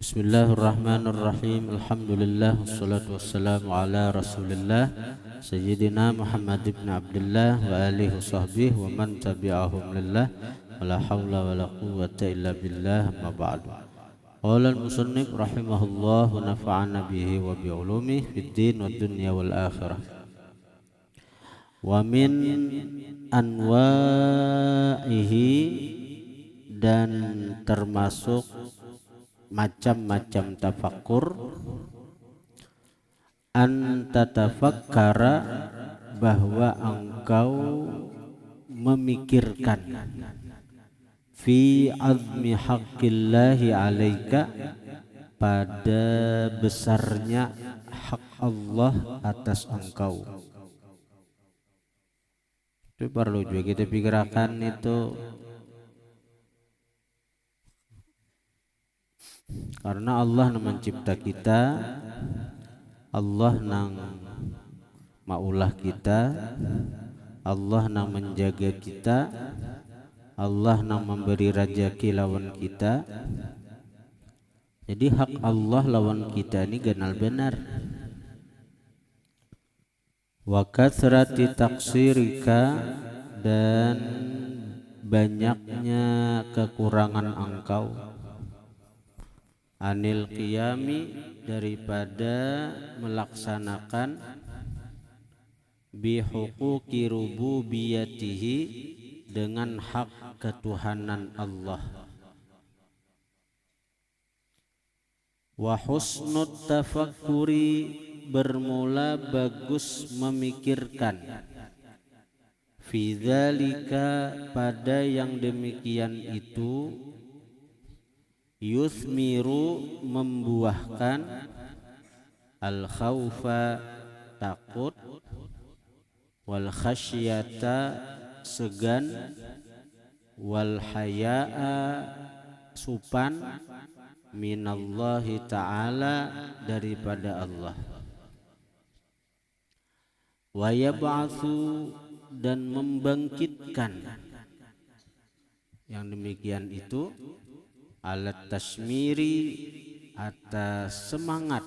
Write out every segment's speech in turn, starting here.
Bismillahirrahmanirrahim. Alhamdulillah wassalatu wassalamu ala Rasulillah Sayyidina Muhammad ibn Abdullah wa alihi wasahbihi wa man tabi'ahum lillah wa la hawla wa la quwwata illa billah amma ba'du. Qala al-musannif rahimahullah wa nafa'ana bihi wa bi ulumihi fid din wad dunya wal akhirah. Wa min anwa'ihi, dan termasuk macam-macam tafakkur, an tatafakkara, bahwa engkau memikirkan, fi azmi haqqillahi alaika, pada besarnya hak Allah atas engkau. Itu perlu juga kita pikirkan itu, karena Allah yang mencipta kita, Allah yang maulah kita, Allah yang menjaga kita, Allah yang memberi rezeki lawan kita. Jadi hak Allah lawan kita ini ganal benar. Wa kathrati taksirika, dan banyaknya kekurangan engkau, anil qiyami, daripada melaksanakan, bihuquqi rububiyatihi, dengan hak ketuhanan Allah. Wa husnut tafakkuri, bermula bagus memikirkan, fi dzalika, pada yang demikian itu, yuthmiru, membuahkan, al khaufa, takut, wal khasyata, segan, wal haya'a, supan, minallahi ta'ala, daripada Allah. Wa yab'atsu, dan membangkitkan, yang demikian itu, alat tasmiri, atas semangat,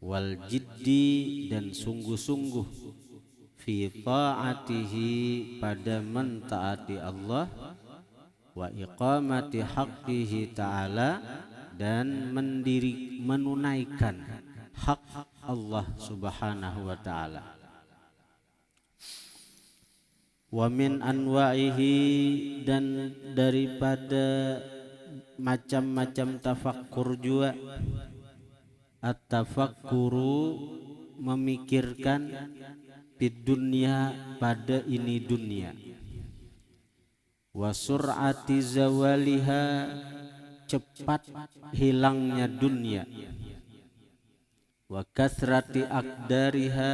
wal jiddi, dan sungguh-sungguh, fi ta'atihi, pada mentaati Allah, wa iqamati haqqihi ta'ala, dan menunaikan hak Allah subhanahu wa ta'ala. Wa min anwa'ihi, dan daripada macam-macam tafakkur juga, at-tafakkuru, memikirkan, fid dunya, pada ini dunia, wa sur'ati zawaliha, cepat hilangnya dunia, wa kathrati aqdariha,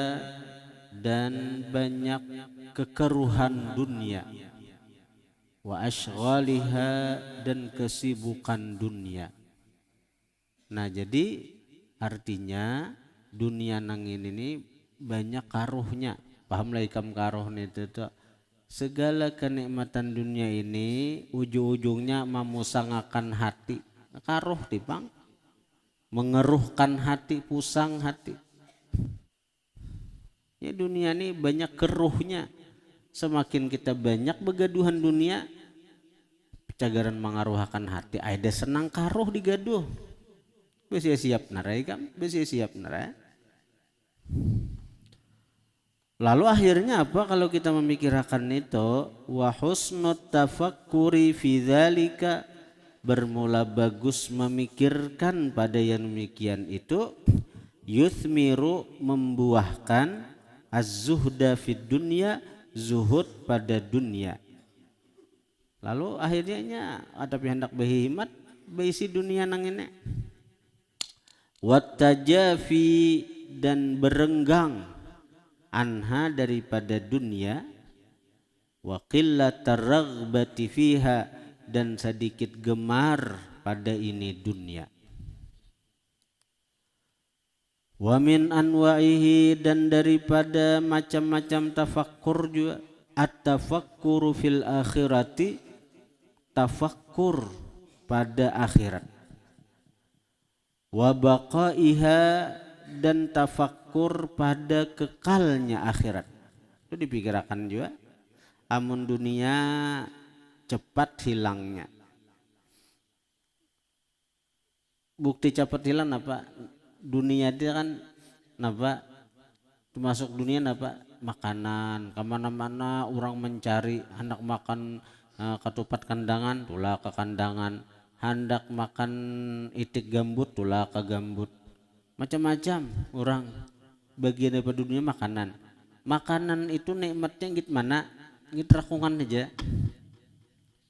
dan banyak kekeruhan dunia, wa ashghaliha, dan kesibukan dunia. Nah, jadi artinya dunia nang ini banyak karuhnya. Paham lah ikam karuh itu tuh. Segala kenikmatan dunia ini ujung-ujungnya memusangakan hati. Karuh tipang, mengeruhkan hati, pusang hati. Ya, dunia ini banyak keruhnya. Semakin kita banyak begaduhan dunia, cagaran mengaruhkan hati. Ada senang karuh digaduh. Besi siap narai kan? Besi siap narai. Lalu akhirnya apa kalau kita memikirkan itu? Wa husnut tafakkuri fi dzalika, bermula bagus memikirkan pada yang demikian itu, yuthmiru, membuahkan, az-zuhda fid dunya, zuhud pada dunia. Lalu akhirnya ada hendak berhimat berisi dunia nang ini. Wat tajafi, dan berenggang, anha, daripada dunia, wa qillatar raghbati fiha, dan sedikit gemar pada ini dunia. Wa min anwa'ihi, dan daripada macam-macam tafakkur juga, at-tafakkuru fil akhirati, tafakkur pada akhirat. wa baqaiha, dan tafakkur pada kekalnya akhirat. Itu dipikirkan juga. Amun dunia cepat hilangnya. Bukti cepat hilang apa? Dunia dia kan apa? Termasuk dunia apa? Makanan. Kemana-mana orang mencari, hendak makan ketupat kandangan, tulah ke kandangan. Hendak makan itik gambut, tulah ke gambut. Macam-macam orang bagian daripada dunia makanan. Makanan itu nikmatnya gitu mana? Gitu rakungan aja.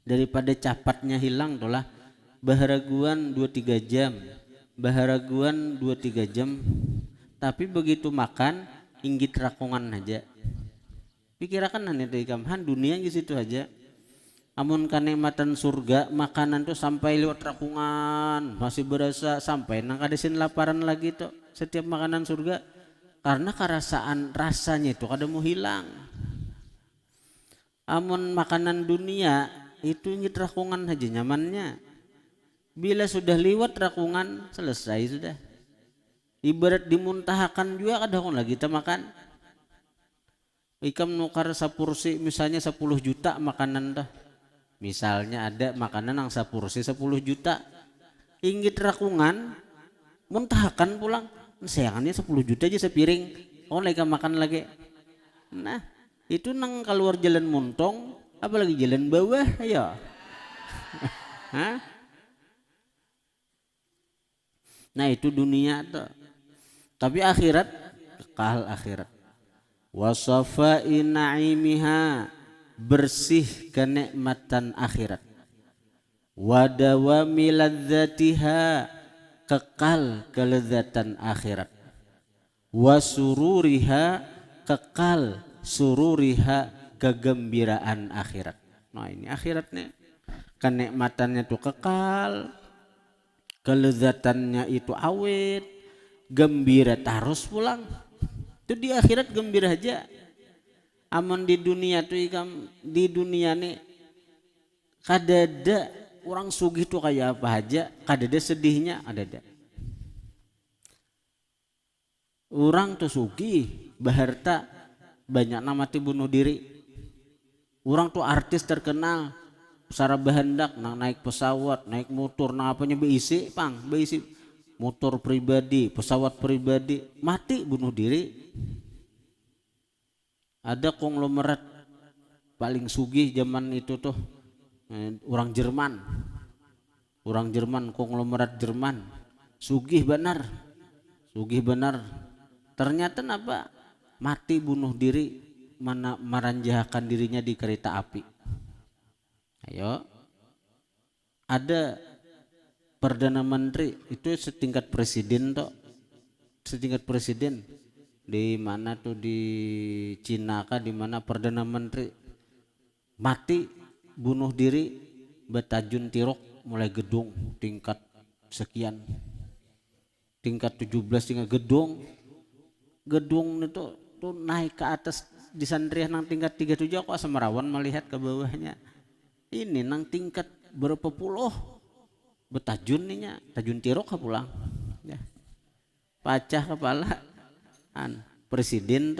Daripada capatnya hilang tulah. Baharaguan 2-3 jam, baharaguan 2-3 jam, tapi begitu makan inggit rakungan aja. Pikirakan hanya ikam dunia di situ aja. Amun kenikmatan surga makanan tuh sampai lewat rakungan masih berasa sampai nang kadesin laparan lagi tuh setiap makanan surga, karena kerasaan rasanya itu kada mau hilang. Amun makanan dunia itu inggit rakungan aja nyamannya. Bila sudah lewat rakungan selesai sudah. Ibarat dimuntahakan juga kadang lagi kita makan. Ikam nukar sapursi misalnya 10 juta makanan dah. Misalnya ada makanan yang sapursi 10 juta. Inggit rakungan muntahakan pulang. Sayangannya 10 juta aja sepiring. Oh lagi makan lagi. Nah itu nang keluar jalan montong apalagi jalan bawah ya. Hah? Nah itu dunia tuh. Tapi akhirat kekal akhirat. Wasafai naimiha, bersih kenikmatan akhirat. Wadawami ladzatiha, kekal kelezatan akhirat. Wasururiha, kekal sururiha, kegembiraan akhirat. Nah ini akhirat nih. Kenikmatannya tuh kekal, kelezatannya itu awet, gembira terus pulang. Itu di akhirat gembira aja. Aman di dunia tuh ikam, di dunia nih kadada orang sugih tuh kayak apa aja, kadada sedihnya ada. Orang tuh sugih, baharta banyak mati bunuh diri. Orang tuh artis terkenal, secara bahandak naik pesawat, naik motor, apanya beisi motor pribadi, pesawat pribadi, mati bunuh diri. Ada konglomerat paling sugih zaman itu tuh orang Jerman, konglomerat Jerman, sugih benar. Ternyata apa? Mati bunuh diri, mana meranjahkan dirinya di kereta api. Ayo, ada perdana menteri itu setingkat presiden di mana tuh di Cina kah di mana perdana menteri mati bunuh diri betajun tirok mulai gedung tingkat sekian, tingkat 17 tingkat gedung itu tuh naik ke atas di sandriah nang tingkat 37 aku asa merawan melihat ke bawahnya. Ini nang tingkat berapa puluh betajun ninya tajun tirok pulang ya. Pacah kepala presiden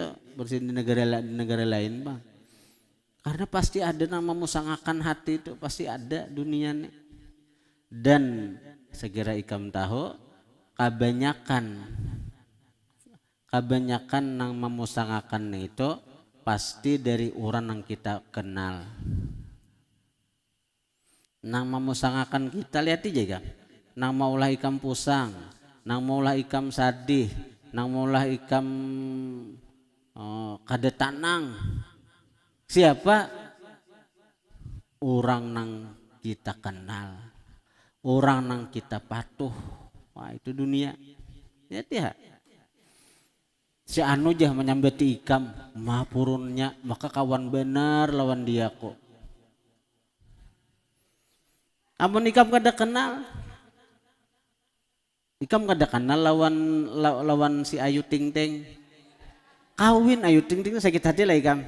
negara lain bang, karena pasti ada nama musangakan hati itu pasti ada dunia nih. Dan segera ikam tahu kebanyakan nang memusangakan itu pasti dari orang yang kita kenal. Nang memusangakan kita lihat aja kan, nang maulah ikam pusang, nang maulah ikam sadih, nang maulah ikam kada tanang. Siapa? Orang nang kita kenal, orang nang kita patuh. Wah itu dunia. Ya tiha. Si anu jah menyambati ikam, mahpurunnya maka kawan benar lawan dia kok. Amun ikam kada kenal, lawan si Ayu Ting Ting. Kawin Ayu Ting Ting sakit hati lah ikam.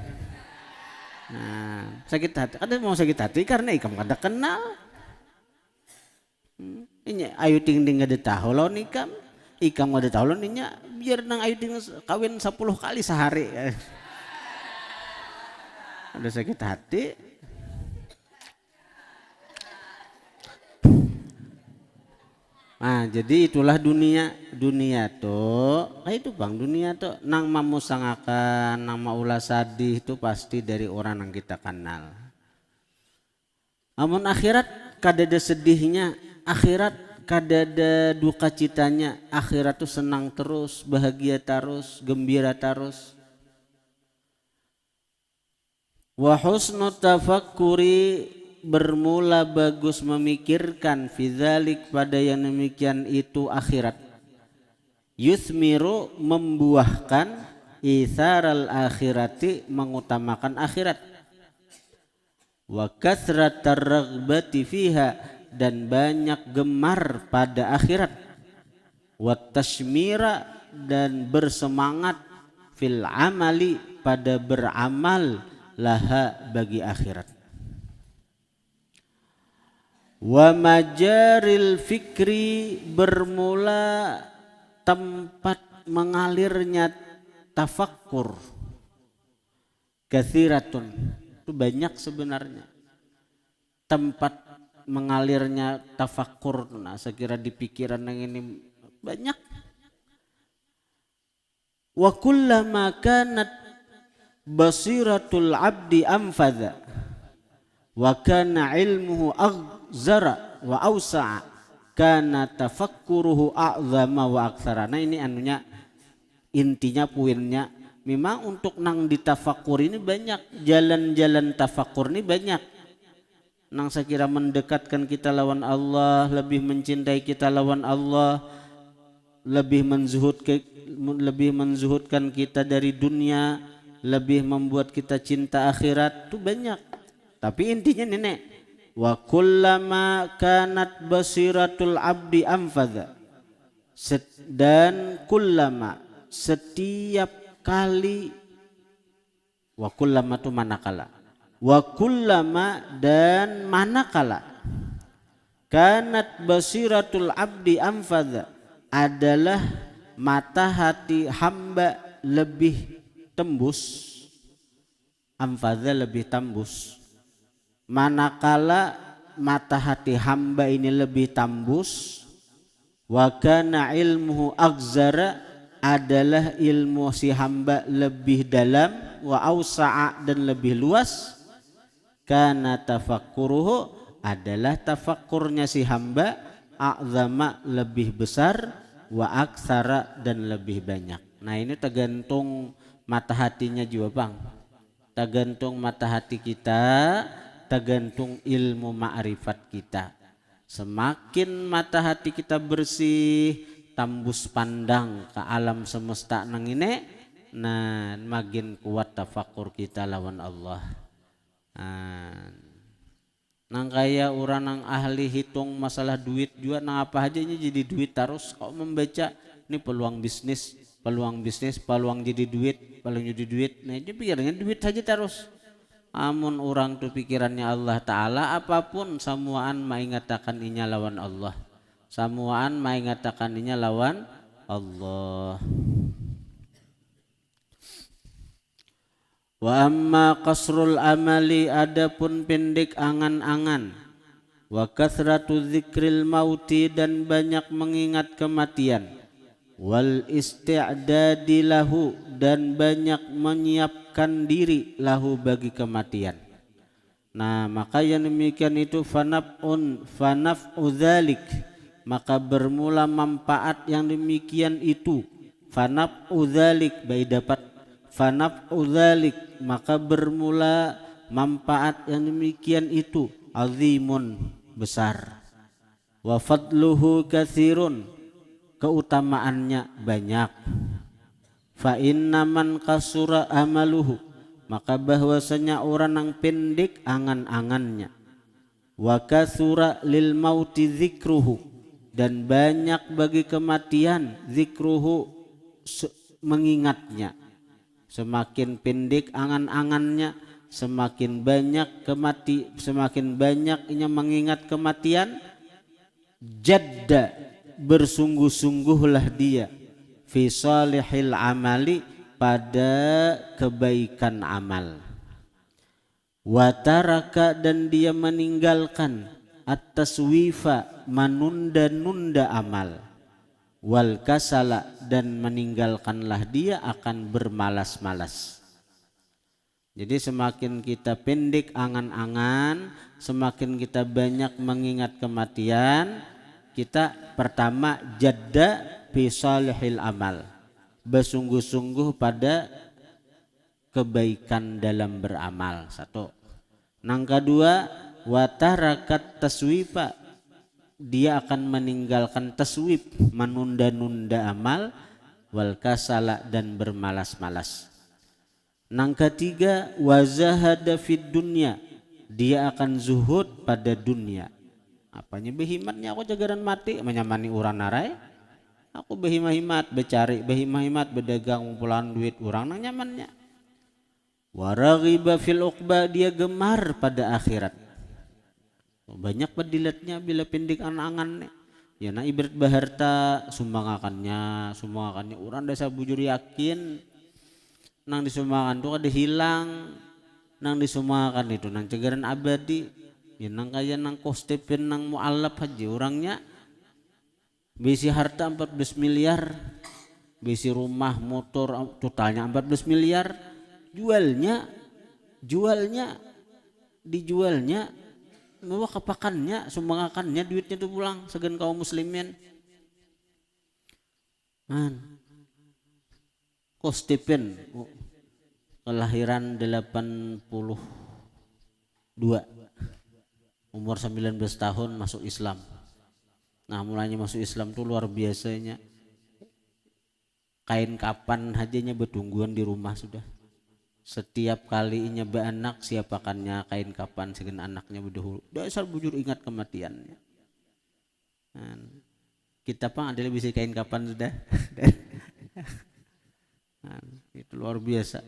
Nah, sakit hati. Ada mau sakit hati karena ikam kada kenal. Inya ayu ting ting ada taholon ikam ada taholon inya biar nang ayu ting kawin 10 kali sehari. Ada sakit hati. Nah, jadi itulah dunia tuh. Nah itu bang, dunia tuh nang mamusangakan, nang maulah sadih itu pasti dari orang yang kita kenal. Namun akhirat kadada sedihnya, akhirat kadada duka citanya, akhirat tuh senang terus, bahagia terus, gembira terus. Wa husnu tafakkuri, bermula bagus memikirkan fidzalik pada yang demikian itu akhirat. Yuthmiru, membuahkan, itharal akhirati, mengutamakan akhirat. Wa kathratar raghbati fiha, dan banyak gemar pada akhirat. Wa tashmira, dan bersemangat, fil amali, pada beramal, laha, bagi akhirat. Wa majaril fikri, bermula tempat mengalirnya tafakkur. Kathiratun, itu banyak sebenarnya tempat mengalirnya tafakkur. Nah sekira di pikiran yang ini banyak. Wa kullama kanat basiratul abdi anfadha wa kana ilmuhu aghzara wa awsa'a kana tafakkuruhu a'zama wa aktsara. Nah ini anunya, intinya poinnya memang untuk nang ditafakkur ini banyak, jalan-jalan tafakkur ini banyak. Nang sekira mendekatkan kita lawan Allah, lebih mencintai kita lawan Allah, lebih menzuhudkan kita dari dunia, lebih membuat kita cinta akhirat, itu banyak. Tapi intinya nenek, wa kullama kanat basiratul abdi anfadha, dan kullama, setiap kali, wa kullama itu manakala, wa kullama, dan manakala, kanat basiratul abdi anfadha, adalah mata hati hamba lebih tembus, anfadha lebih tembus. Manakala mata hati hamba ini lebih tembus, wa kana ilmuhu aghzara, adalah ilmu si hamba lebih dalam, wa awsa'a, dan lebih luas, kana tafakkuruhu, adalah tafakkurnya si hamba, a'zama, lebih besar, wa aktsara, dan lebih banyak. Nah ini tergantung mata hatinya juga bang, tergantung mata hati kita, tergantung ilmu ma'rifat kita. Semakin mata hati kita bersih, tembus pandang ke alam semesta nang ini, nah makin kuat tafakkur kita lawan Allah. Nang kaya orang nang ahli hitung masalah duit juga, nang apa aja ini jadi duit terus. Kau membaca ini peluang bisnis, peluang jadi duit, nah itu pikirnya duit saja terus. Amun orang tu pikirannya Allah Ta'ala, apapun samuaan maingatakan inya lawan Allah, samuaan maingatakan inya lawan Allah. Wa amma qasrul amali, adapun pendek angan-angan, wa kathratu dzikril mauti, dan banyak mengingat kematian, wal isti'dadi lahu, dan banyak menyiapkan diri lahu, bagi kematian. Nah maka yang demikian itu fanaf'u dzalik, maka bermula manfaat yang demikian itu, fanaf'u dzalik, baik dapat fanaf'u dzalik, maka bermula manfaat yang demikian itu, azimun, besar, wa fadluhu katsirun, keutamaannya banyak. Fa inna man kasura amaluhu, maka bahwasanya orang yang pendek angan-angannya, wa katsura lil mauti zikruhu, dan banyak bagi kematian, zikruhu, mengingatnya. Semakin pendek angan-angannya, semakin banyak inya mengingat kematian, Jadda, bersungguh-sungguhlah dia, fi salihil amali, pada kebaikan amal. Wa taraka, dan dia meninggalkan, at-taswifa, menunda-nunda amal. Wal kasala, dan meninggalkanlah dia akan bermalas-malas. Jadi semakin kita pendek angan-angan, semakin kita banyak mengingat kematian, kita pertama jadda fi salihil amal, bersungguh-sungguh pada kebaikan dalam beramal. Satu. Yang kedua, wa tarakat taswifa, dia akan meninggalkan taswif, menunda-nunda amal, wal kasala, dan bermalas-malas. Yang ketiga, wa zahada fid dunya, dia akan zuhud pada dunia. Apanya behimatnya aku jagaran mati menyamani urang narai, aku behimat-himat becari, behimat-himat bedagang ngumpulan duit urang nang nyamannya. Wa raghiba fil uqba, dia gemar pada akhirat. Banyak pedilatnya bila pendek angan-angannya. Ya na ibarat baharta sumbangakannya urang dasa bujur yakin nang disumbangan tuh ada hilang, nang disumbangan itu nang cegaran abadi. Ya nang kaya nang kostepen nang mu'alaf haji orangnya bisi harta 14 miliar, bisi rumah motor totalnya 14 miliar, dijualnya bahwa kepakannya sumbangakannya duitnya itu pulang segan kaum muslimin. Kostepen kelahiran 82, umur 19 tahun masuk Islam. Nah mulanya masuk Islam tuh luar biasanya, kain kapan hajanya betungguan di rumah sudah. Setiap kali inya beranak siapakannya kain kapan segen anaknya berdahulu. Dasar bujur ingat kematiannya. Nah, kita pang adalah bisa kain kapan sudah. Nah, itu luar biasa.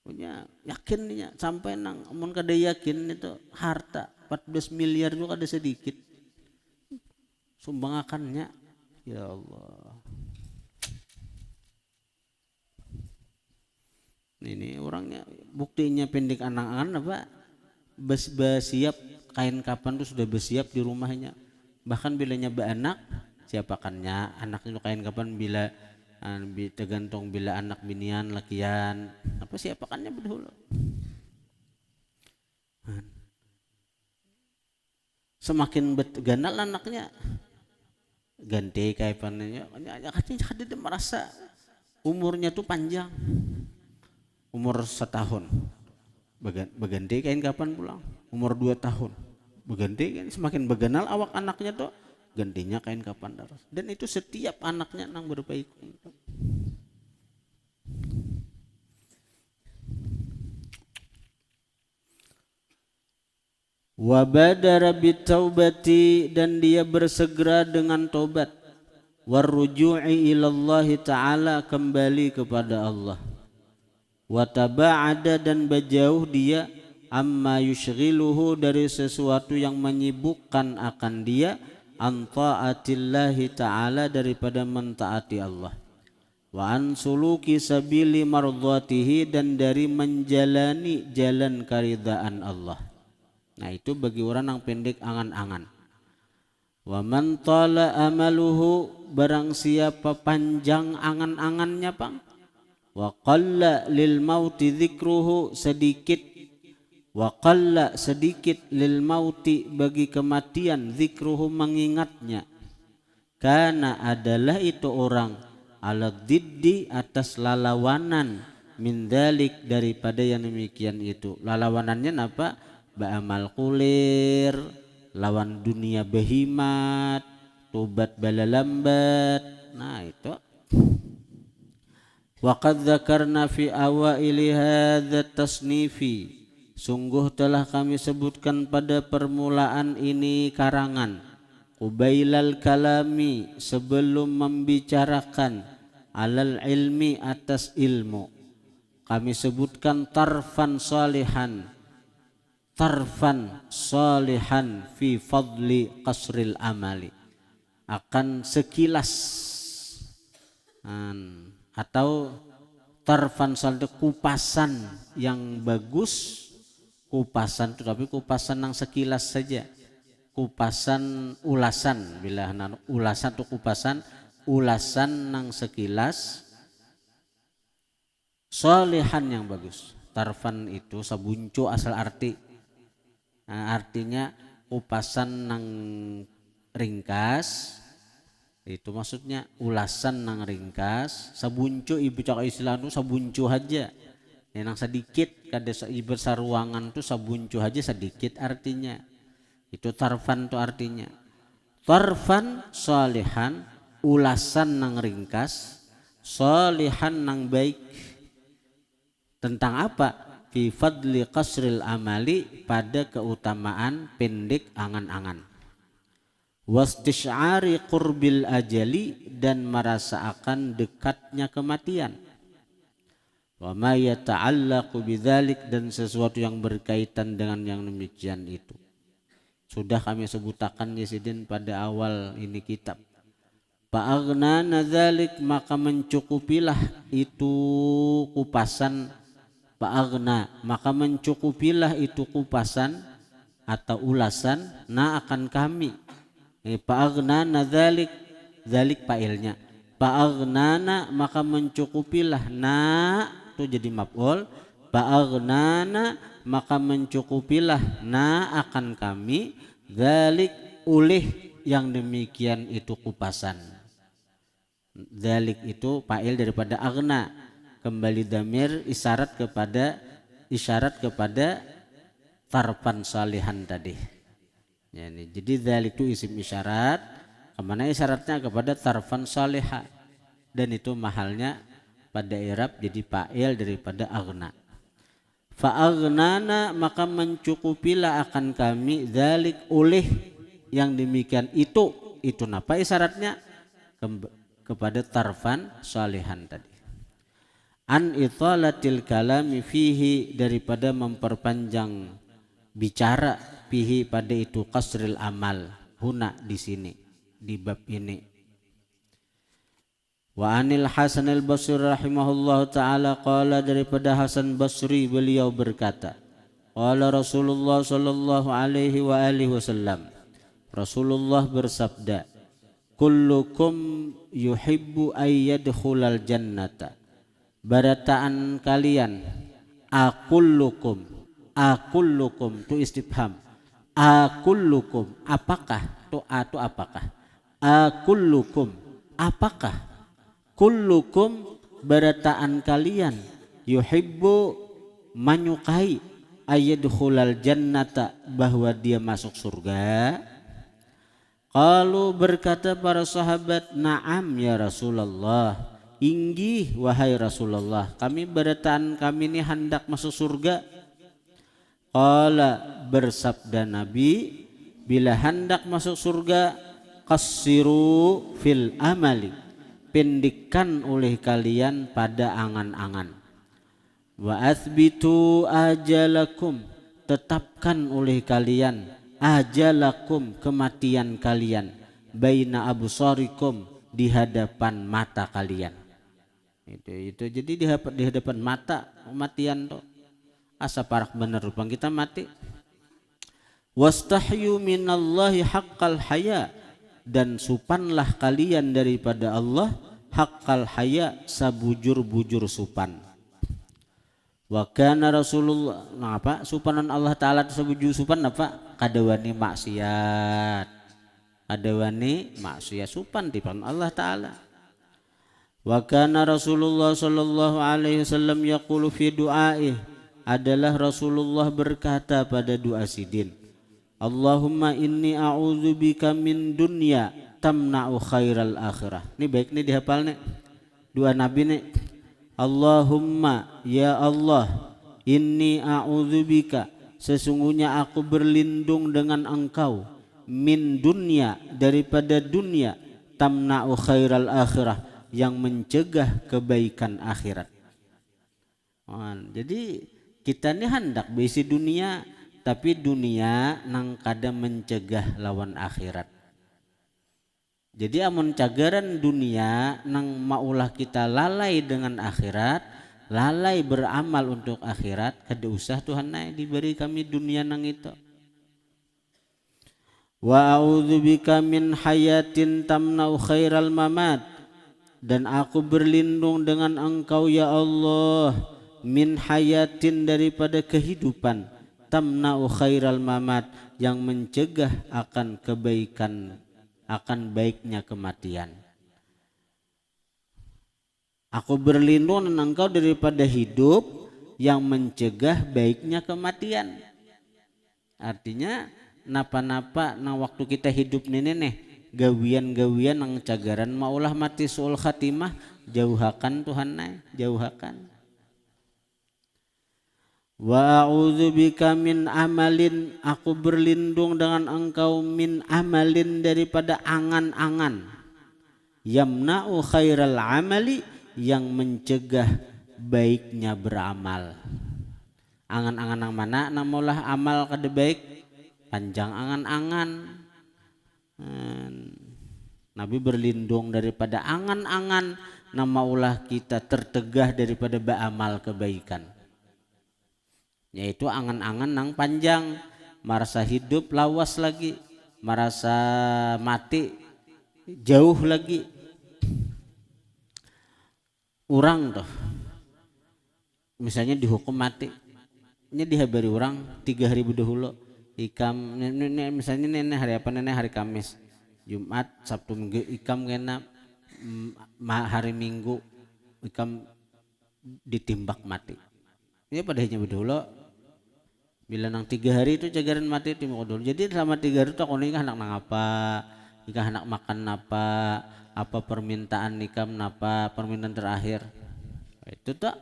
Punya yakinnya sampai nang amun kada yakin itu harta 14 miliar juga ada sedikit sumbangakannya. Ya Allah. Ini orangnya buktinya pendek angan-angan apa bersiap kain kapan tuh sudah bersiap di rumahnya. Bahkan bilanya beranak siapakannya anaknya kain kapan bila tergantung bila anak binian lakian apa siapakannya berdahulu. Semakin ganal anaknya ganti kayak panenya katanya merasa umurnya tuh panjang, umur 1 tahun berganti kain kapan pulang, umur 2 tahun berganti kan, semakin berganal awak anaknya tuh gantinya kain kapan daras, dan itu setiap anaknya nang berbaik. Wa badara bitaubati, dan dia bersegera dengan taubat, warruju'i ilallahi ta'ala, kembali kepada Allah, wa taba'ada, dan berjauh dia amma yushghiluhu, dari sesuatu yang menyibukkan akan dia, an ta'atillahi ta'ala, daripada mentaati Allah, wa an suluki sabili mardhatihi, dan dari menjalani jalan karidaan Allah. Nah itu bagi orang yang pendek angan-angan. Wa man tala amaluhu, barang siapa panjang angan-angannya pang, wa qalla lil mauti dzikruhu, sedikit lil mauti, bagi kematian, dzikruhu, mengingatnya, karena adalah itu orang, ala diddi, atas lalawanan, min dalik, daripada yang demikian itu. Lalawanannya apa? Ba'amal kulir, lawan dunia behimat, tobat bala lambat. Nah itu. Wa qad dzakarna fi awaili hadza tasnifi, sungguh telah kami sebutkan pada permulaan ini karangan, qubailal kalami, sebelum membicarakan, alal ilmi, atas ilmu, kami sebutkan tarfan salihan, tarfan salihan fi fadli qasril amali, akan sekilas atau tarfan salih, kupasan yang bagus, kupasan tapi kupasan yang sekilas saja, kupasan ulasan, bila ulasan atau kupasan ulasan yang sekilas, salihan yang bagus. Tarfan itu sabuncu asal arti. Artinya kupasan nang ringkas, itu maksudnya ulasan nang ringkas. Sabuncu ibu cak istilah itu sabuncu aja, nang sedikit kada besar ruangan tuh sabuncu aja sedikit artinya. Itu tarfan tuh artinya. Tarfan salihan, ulasan nang ringkas, salihan nang baik. Tentang apa? Fi fadli qasril amali, pada keutamaan pendek angan-angan. Wastisyari qurbil ajali, dan merasa akan dekatnya kematian. Wa ma yata'allaqu bidzalik, dan sesuatu yang berkaitan dengan yang demikian itu. Sudah kami sebutakan Yazidin pada awal ini kitab. Fa'aghnana dzalik, maka mencukupilah itu kupasan. Fa'aghna, maka mencukupilah itu kupasan atau ulasan, na akan kami. Fa'aghnana dzalik, dzalik fa'ilnya. Fa'aghnana, maka mencukupilah, na itu jadi maf'ul. Fa'aghnana, maka mencukupilah, na akan kami, dzalik oleh yang demikian itu kupasan. Dzalik itu fa'il daripada aghna, kembali damir isyarat kepada tarfan salihan tadi. Jadi dzalik itu isim isyarat, kemana isyaratnya kepada tarfan salihah, dan itu mahalnya pada i'rab jadi fa'il daripada aghna. Fa'aghnana, maka mencukupilah akan kami, dzalik oleh yang demikian itu napa isyaratnya kepada tarfan salihan tadi. An italatil kalami fihi, daripada memperpanjang bicara, fihi pada itu qasril amal, huna di sini di bab ini. Wa anil Hasan al-Basri rahimahullah ta'ala qala, daripada Hasan Basri beliau berkata, qala Rasulullah sallallahu alaihi wa alihi wasallam, Rasulullah bersabda, kullukum yuhibbu ayyadkhulal jannata, barataan kalian, akullukum tu istifham, akullukum apakah, tu apakah, akullukum apakah, kullukum barataan kalian, yuhibbu menyukai, ayyadkhulal jannata bahwa dia masuk surga. Qalu, berkata para sahabat, na'am ya Rasulullah, inggih wahai Rasulullah, kami barataan kami ini hendak masuk surga. Qala, bersabda Nabi, bila hendak masuk surga, qassiru fil amali, pendekkan oleh kalian pada angan-angan. Wa athbitu ajalakum, tetapkan oleh kalian ajalakum, kematian kalian, baina absarikum, di hadapan mata kalian. Itu jadi di hadapan mata kematian tuh asa parak bener rupang kita mati. Wastahyu minallahi haqqal haya, dan supanlah kalian daripada Allah haqqal haya, sabujur-bujur supan. Wa kana Rasulullah, apa supanan Allah taala sabujur supan apa? Kadawani maksiat, kadawani maksiat supan di depan Allah taala. Wa kana Rasulullah sallallahu alaihi wasallam yaqulu fi du'aih, adalah Rasulullah berkata pada doa sidin, Allahumma inni a'udzubika min dunya tamna'u khairal akhirah. Ini baik nih dihafal nih doa Nabi nih. Allahumma, ya Allah, inni a'udzubika, sesungguhnya aku berlindung dengan Engkau, min dunya, daripada dunia, tamna'u khairal akhirah, yang mencegah kebaikan akhirat. Jadi kita ini hendak berisi dunia tapi dunia nang kada mencegah lawan akhirat. Jadi amun cagaran dunia nang maulah kita lalai dengan akhirat, lalai beramal untuk akhirat, kada usah Tuhan naik diberi kami dunia nang itu. Wa a'udzubika min hayatin tamna'u khairal mamat, dan aku berlindung dengan Engkau ya Allah min hayatin daripada kehidupan tamna'u khairal mamat yang mencegah akan kebaikan, akan baiknya kematian. Aku berlindung dengan Engkau daripada hidup yang mencegah baiknya kematian. Artinya napa-napa na waktu kita hidup nih gawian-gawian nang cagaran maulah mati suul khatimah, jauhakan Tuhan naik, jauhakan. Wa a'udzubika min amalin, aku berlindung dengan Engkau min amalin daripada angan-angan yamna'u khairal amali yang mencegah baiknya beramal. Angan-angan yang mana namulah amal kada baik, panjang angan-angan. Nabi berlindung daripada angan-angan namaulah kita tertegah daripada beramal kebaikan, yaitu angan-angan nang panjang, merasa hidup lawas lagi, merasa mati jauh lagi. Orang tuh misalnya dihukum mati, ini dihabari orang 3 hari dahulu ikam, misalnya nenek hari apa, nenek hari Kamis, Jumat, Sabtu, Minggu ikam kena, hari Minggu ikam ditimbak mati. Ini pada hanya dahulu bila nang 3 hari itu cagaran mati timbak dulu. Jadi selama 3 hari itu aku nikah anak nang apa, nikah anak makan apa permintaan nikah napa, permintaan terakhir itu tak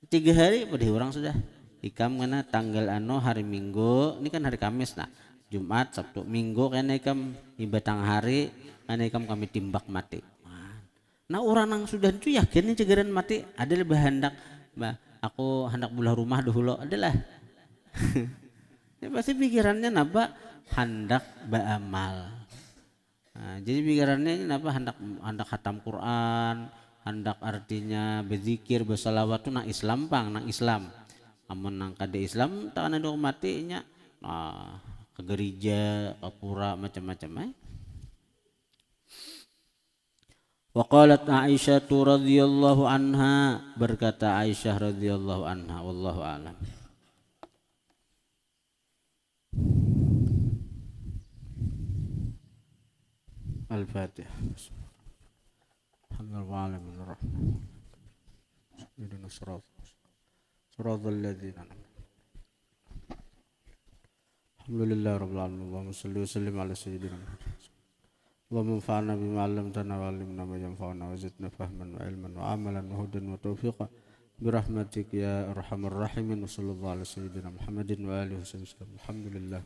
3 hari pada orang sudah ikam kena tanggal hari Minggu, ini kan hari Kamis, nah Jumat, Sabtu, Minggu kena ikam ibatang hari kena ikam kami timbak mati. Nah orang nang sudah itu yakin nih cagaran mati, ada lebih hendak aku hendak bulah rumah dahulu adalah ya pasti pikirannya napa hendak beramal. Nah, jadi pikirannya kenapa hendak khatam Quran, hendak artinya berzikir, bersalawat tu nang Islam pang, nang Islam. Amun nang kada Islam tak ada matinya. Nah, ke gereja, ke pura macam-macam. Wa qalat Aisyah radhiyallahu anha, berkata Aisyah radhiyallahu anha, wallahu a'lam. Al-Fatihah. Alhamdulillah alamin arrahman. Ihdinas siratal ladzina an'amta. Alhamdulillah rabbil alamin. Allahumma shalli wa sallim ala sayyidina Muhammad. Allahumma anfa'na bima 'allamtana wa 'allimna ma yanfa'una wa zidna fahman wa ilman wa 'amalan wa hudan wa tawfiqan birahmatika ya arhamar rahimin. Sallallahu ala sayyidina Muhammadin wa alihi wasallam. Alhamdulillah.